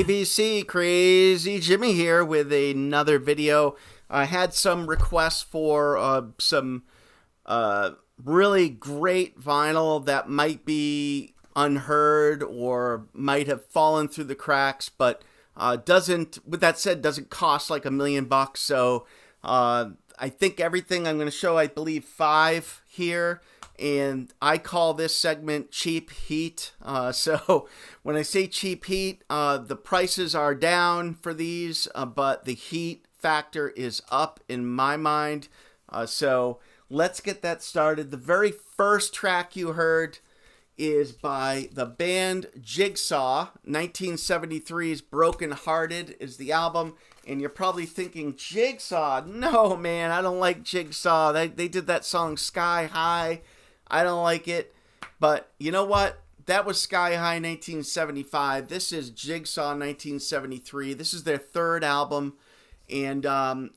KVC, Crazy Jimmy here with another video. I had some requests for some really great vinyl that might be unheard or might have fallen through the cracks, but doesn't, with that said, doesn't cost like $1 million. So I think everything I'm going to show, I believe 5 here. And I call this segment Cheap Heat. So when I say cheap heat, the prices are down for these, but the heat factor is up in my mind. So let's get that started. The very first track you heard is by the band Jigsaw. 1973's Broken Hearted is the album. And you're probably thinking, Jigsaw? No, man, I don't like Jigsaw. They did that song Sky High. I don't like it, but you know what? That was Sky High 1975. This is Jigsaw 1973. This is their third album, and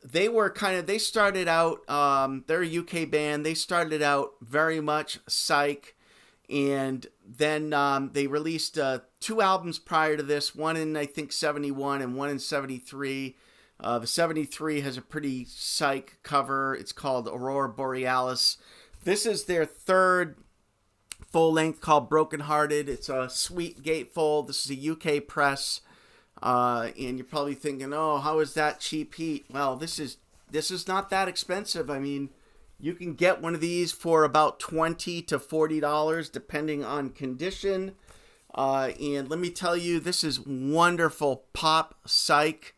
they started out, they're a UK band. They started out very much Psych, and then they released 2 albums prior to this, one in, I think, 71 and one in 73. The 73 has a pretty Psych cover. It's called Aurora Borealis. This is their third full length called Broken Hearted. It's a sweet gatefold. This is a UK press. And you're probably thinking, oh, how is that cheap heat? Well, this is not that expensive. I mean, you can get one of these for about $20 to $40 depending on condition. And let me tell you, this is wonderful pop psych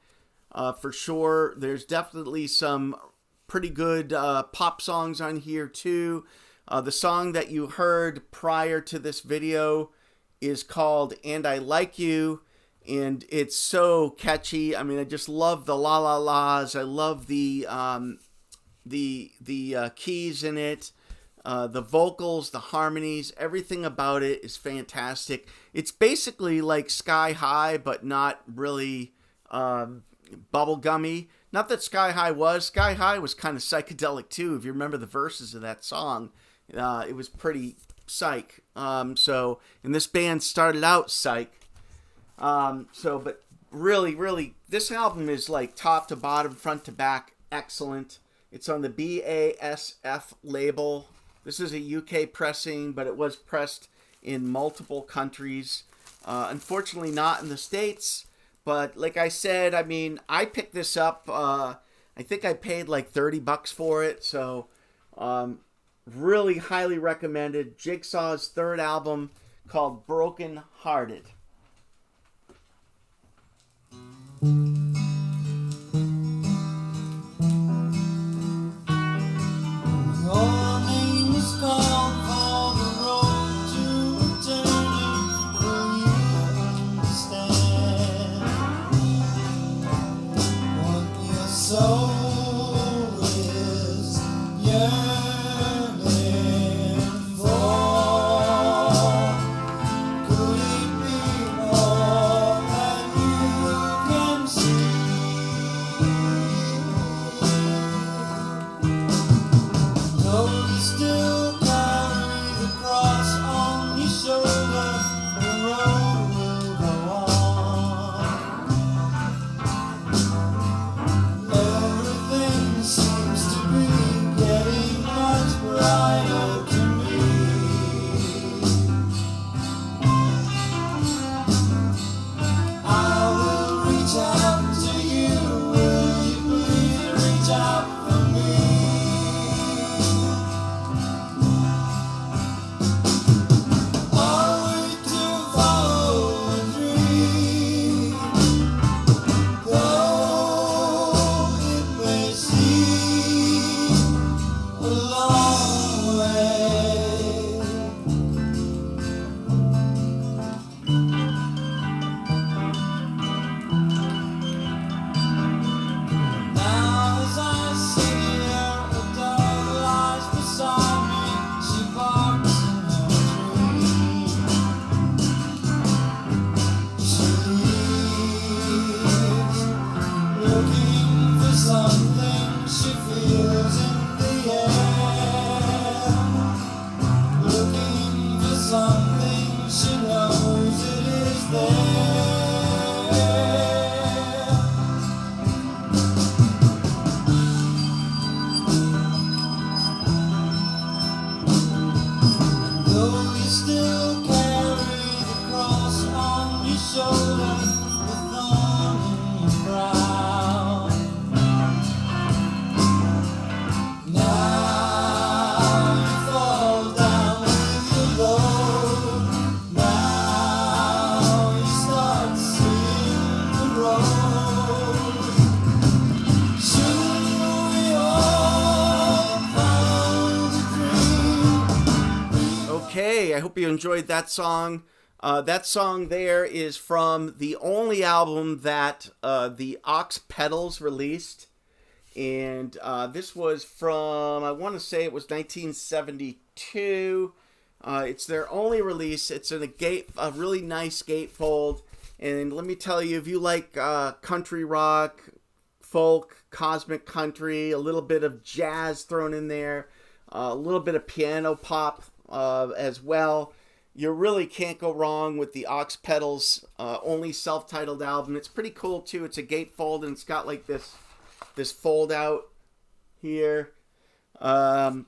for sure. There's definitely some pretty good pop songs on here too. The song that you heard prior to this video is called And I Like You, and it's so catchy. I mean, I just love the la la la's. I love the keys in it, the vocals, the harmonies, everything about it is fantastic. It's basically like Sky High, but not really bubblegummy. Not that Sky High was kind of psychedelic too. If you remember the verses of that song, it was pretty psych. And this band started out psych. But really, this album is like top to bottom, front to back, excellent. It's on the BASF label. This is a UK pressing, but it was pressed in multiple countries. Unfortunately, not in the States. But like I said, I mean, I picked this up. I think I paid like $30 for it. So really highly recommended. Jigsaw's third album called Broken Hearted. I hope you enjoyed that song. That song there is from the only album that the Oxpetals released. And this was from, I want to say it was 1972. It's their only release. It's in a really nice gatefold. And let me tell you, if you like country rock, folk, cosmic country, a little bit of jazz thrown in there, a little bit of piano pop as well, you really can't go wrong with the Oxpetals only self-titled album. It's pretty cool too. It's a gatefold and it's got like this fold out here and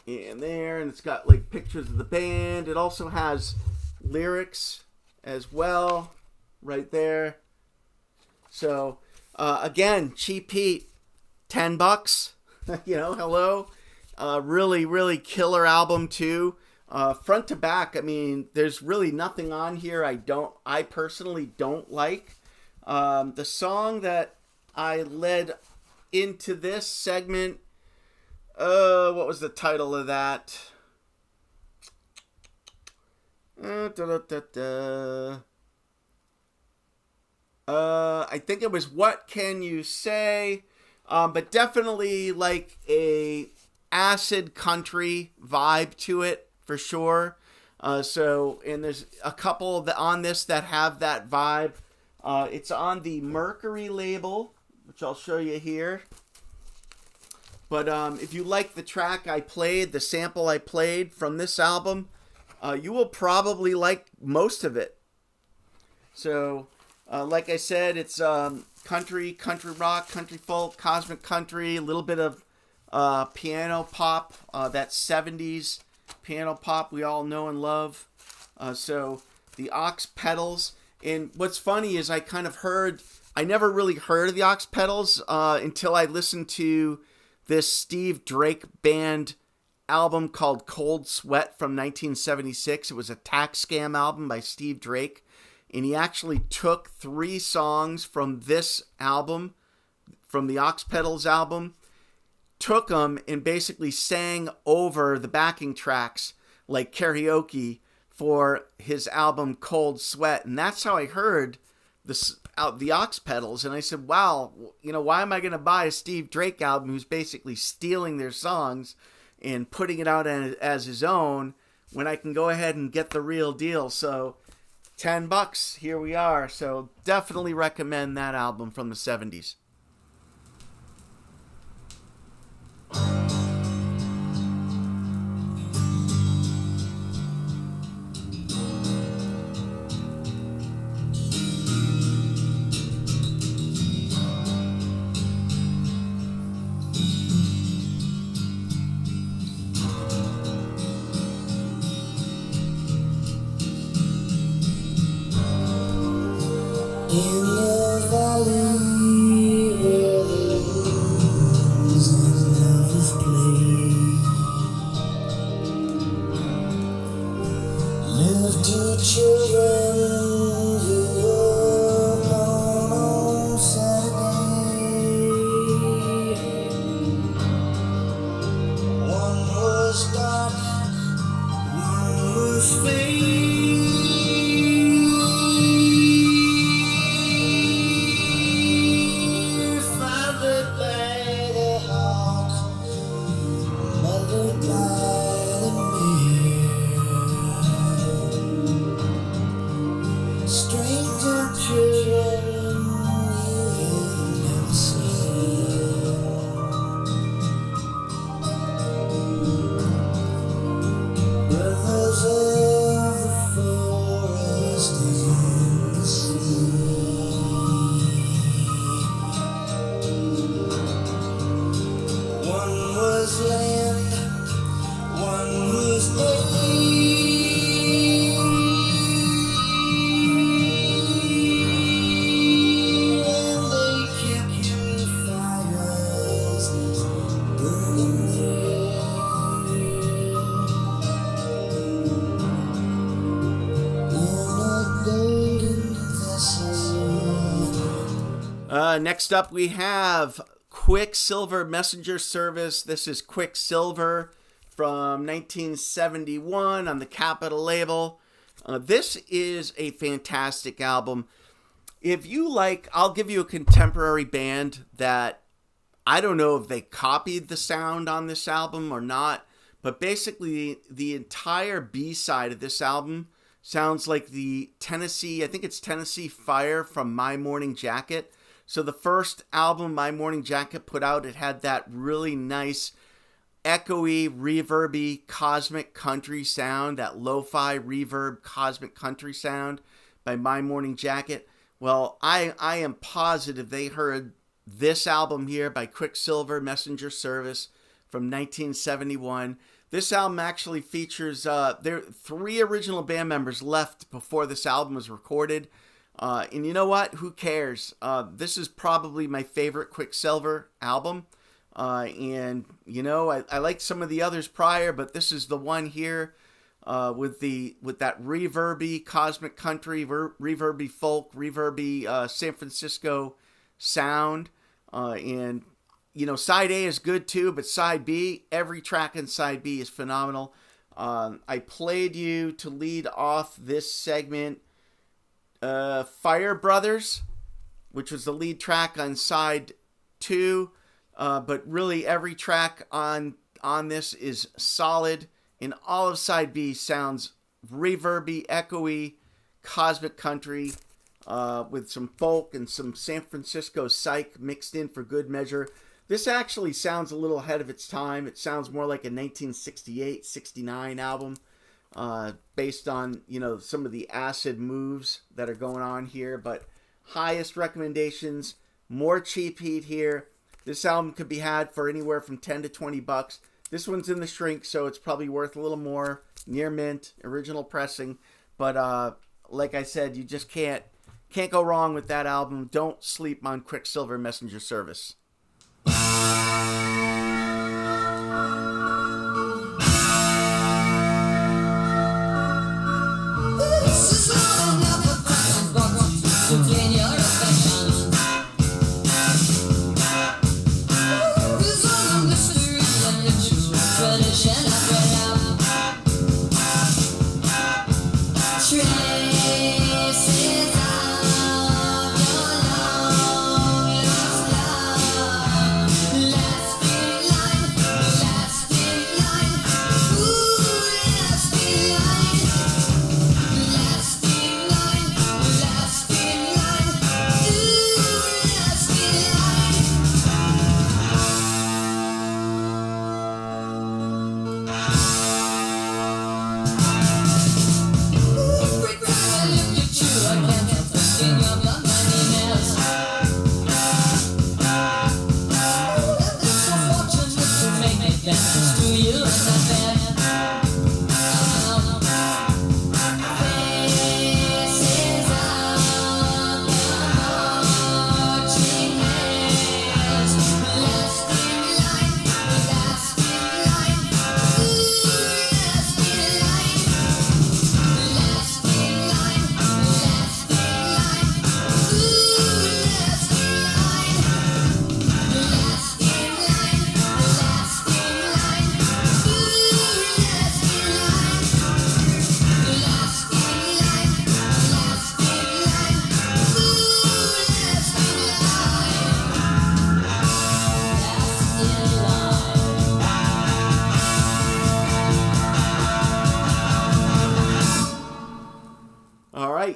there, and it's got like pictures of the band. It also has lyrics as well right there. So again, cheap heat, $10. You know, hello. Really, really killer album too. Front to back, I mean, there's really nothing on here I personally don't like. The song that I led into this segment, what was the title of that? I think it was What Can You Say? But definitely like a acid country vibe to it for sure. And there's a couple on this that have that vibe. It's on the Mercury label, which I'll show you here. But if you like the track I played, the sample I played from this album, you will probably like most of it. So, like I said, it's country rock, country folk, cosmic country, a little bit of piano pop, that 70s piano pop we all know and love. So the Oxpetals. And what's funny is I never really heard of the Oxpetals until I listened to this Steve Drake band album called Cold Sweat from 1976. It was a tax scam album by Steve Drake. And he actually took 3 songs from this album, from the Oxpetals album, took them and basically sang over the backing tracks like karaoke for his album Cold Sweat. And that's how I heard the Oxpetals. And I said, wow, you know, why am I going to buy a Steve Drake album who's basically stealing their songs and putting it out as his own when I can go ahead and get the real deal? So $10, here we are. So definitely recommend that album from the 70s. In the valley where the hills and lovers play, lived 2 children who were born on Saturday. One was dark, one was fair. Next up, we have Quicksilver Messenger Service. This is Quicksilver from 1971 on the Capitol label. This is a fantastic album. If you like, I'll give you a contemporary band that I don't know if they copied the sound on this album or not, but basically the entire B-side of this album sounds like the Tennessee, I think it's Tennessee Fire from My Morning Jacket. So the first album My Morning Jacket put out, it had that really nice echoey, reverby, cosmic country sound, that lo-fi reverb cosmic country sound by My Morning Jacket. Well, I am positive they heard this album here by Quicksilver Messenger Service from 1971. This album actually features there 3 original band members left before this album was recorded. And you know what? Who cares? This is probably my favorite Quicksilver album. And, you know, I like some of the others prior, but this is the one here with that reverby cosmic country, reverby folk, reverby San Francisco sound. And, you know, side A is good too, but side B, every track in side B is phenomenal. I played you to lead off this segment Fire Brothers, which was the lead track on side 2. But really every track on this is solid, and all of side B sounds reverby, echoey, cosmic country, with some folk and some San Francisco Psych mixed in for good measure. This actually sounds a little ahead of its time. It sounds more like a 1968, 69 album, based on, you know, some of the acid moves that are going on here. But highest recommendations, more cheap heat here. This album could be had for anywhere from $10 to $20. This one's in the shrink, so it's probably worth a little more. Near mint, original pressing. But like I said, you just can't go wrong with that album. Don't sleep on Quicksilver Messenger Service.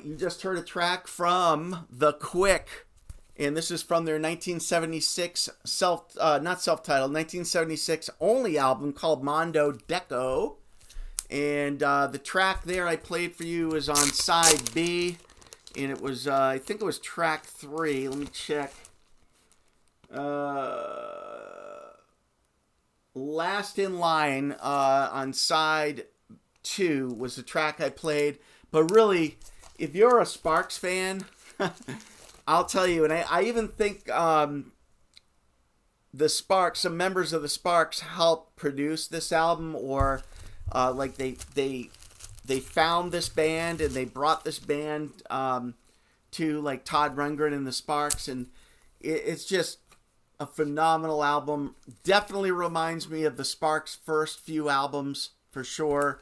You just heard a track from The Quick, and this is from their 1976 1976 only album called Mondo Deco. And the track there I played for you is on side B, and it was I think it was track 3. Let me check. Last in Line on side 2 was the track I played. But really, if you're a Sparks fan, I'll tell you, and I even think the Sparks, some members of the Sparks helped produce this album, or like they found this band and they brought this band to like Todd Rundgren and the Sparks, and it's just a phenomenal album. Definitely reminds me of the Sparks' first few albums, for sure.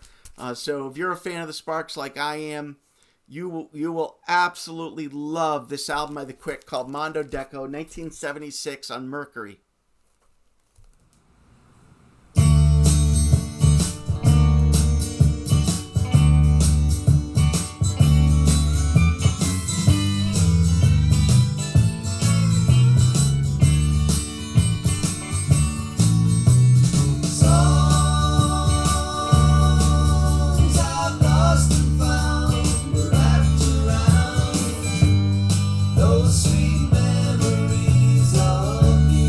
So if you're a fan of the Sparks like I am, you will absolutely love this album by The Quick called Mondo Deco, 1976 on Mercury. Sweet memories of you.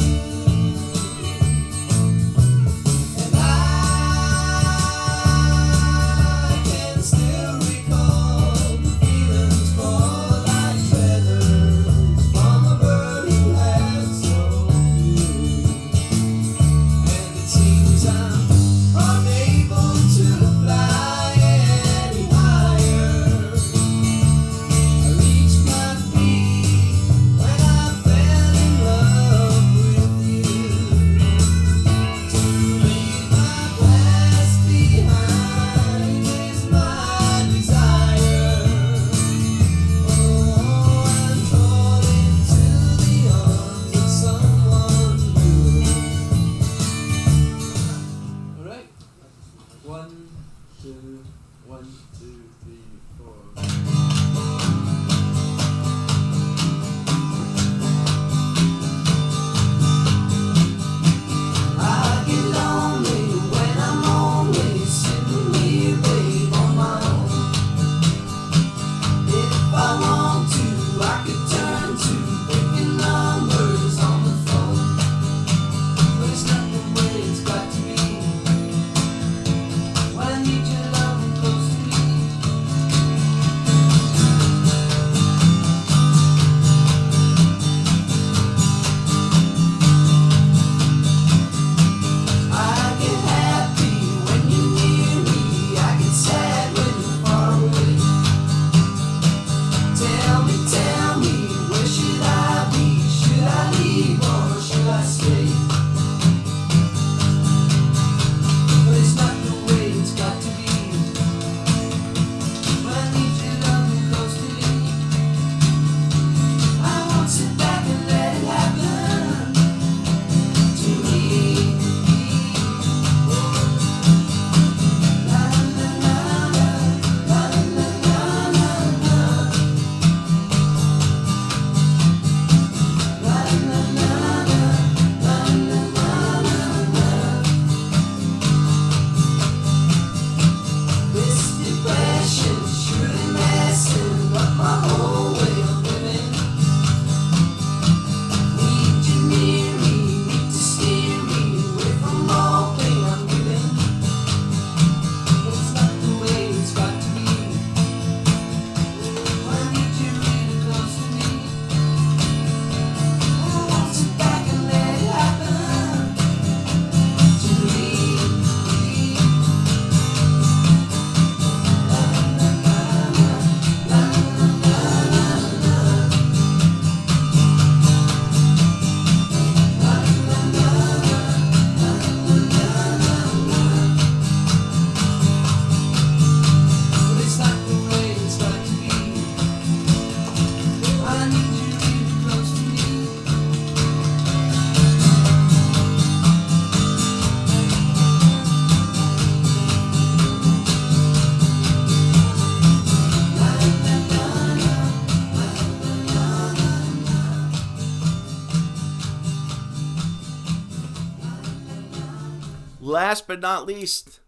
Last but not least,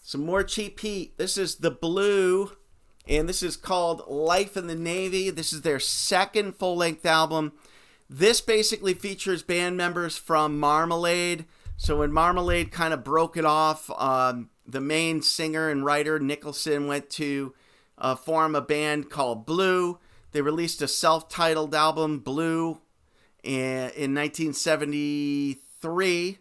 some more Cheap Heat. This is The Blue, and this is called Life in the Navy. This is their second full-length album. This basically features band members from Marmalade. So when Marmalade kind of broke it off, the main singer and writer, Nicholson, went to form a band called Blue. They released a self-titled album, Blue, in 1973.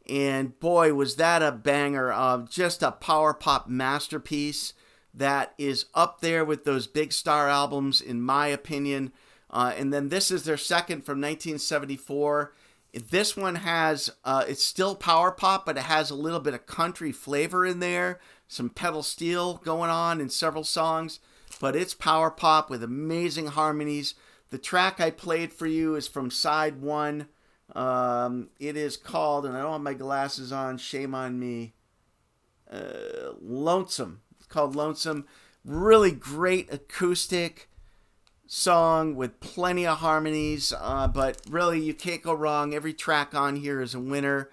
And boy, was that a banger. Just a power pop masterpiece that is up there with those big star albums, in my opinion. And then this is their second from 1974. This one has, it's still power pop, but it has a little bit of country flavor in there, some pedal steel going on in several songs, but it's power pop with amazing harmonies. The track I played for you is from side one. It is called, and I don't have my glasses on, shame on me, Lonesome. It's called Lonesome. Really great acoustic song with plenty of harmonies, but really you can't go wrong. Every track on here is a winner.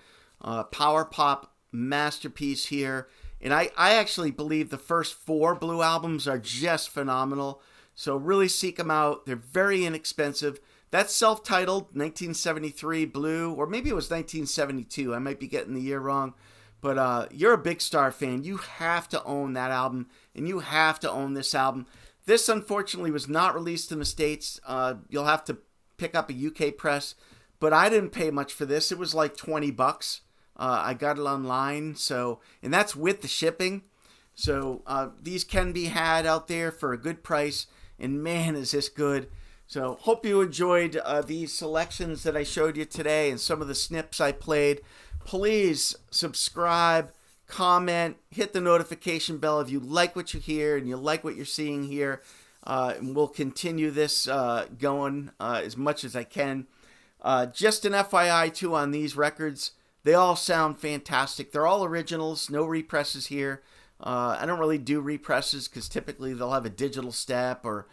Power pop masterpiece here. And I actually believe the first 4 Blue albums are just phenomenal. So really seek them out. They're very inexpensive. That's self-titled, 1973 Blue, or maybe it was 1972. I might be getting the year wrong. But you're a Big Star fan. You have to own that album, and you have to own this album. This, unfortunately, was not released in the States. You'll have to pick up a UK press. But I didn't pay much for this. It was like $20. I got it online, and that's with the shipping. So these can be had out there for a good price. And man, is this good. So hope you enjoyed these selections that I showed you today and some of the snips I played. Please subscribe, comment, hit the notification bell if you like what you hear and you like what you're seeing here. And we'll continue this going as much as I can. Just an FYI, too, on these records. They all sound fantastic. They're all originals, no represses here. I don't really do represses because typically they'll have a digital step, or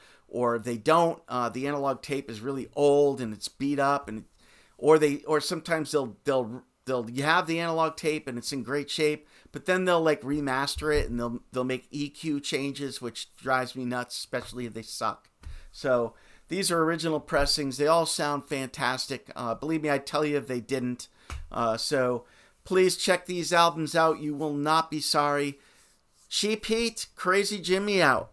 if they don't, the analog tape is really old and it's beat up, or sometimes you have the analog tape and it's in great shape, but then they'll like remaster it and they'll make EQ changes, which drives me nuts, especially if they suck. So these are original pressings. They all sound fantastic. Believe me, I'd tell you if they didn't. So please check these albums out. You will not be sorry. Cheap Heat, Crazy Jimmy out.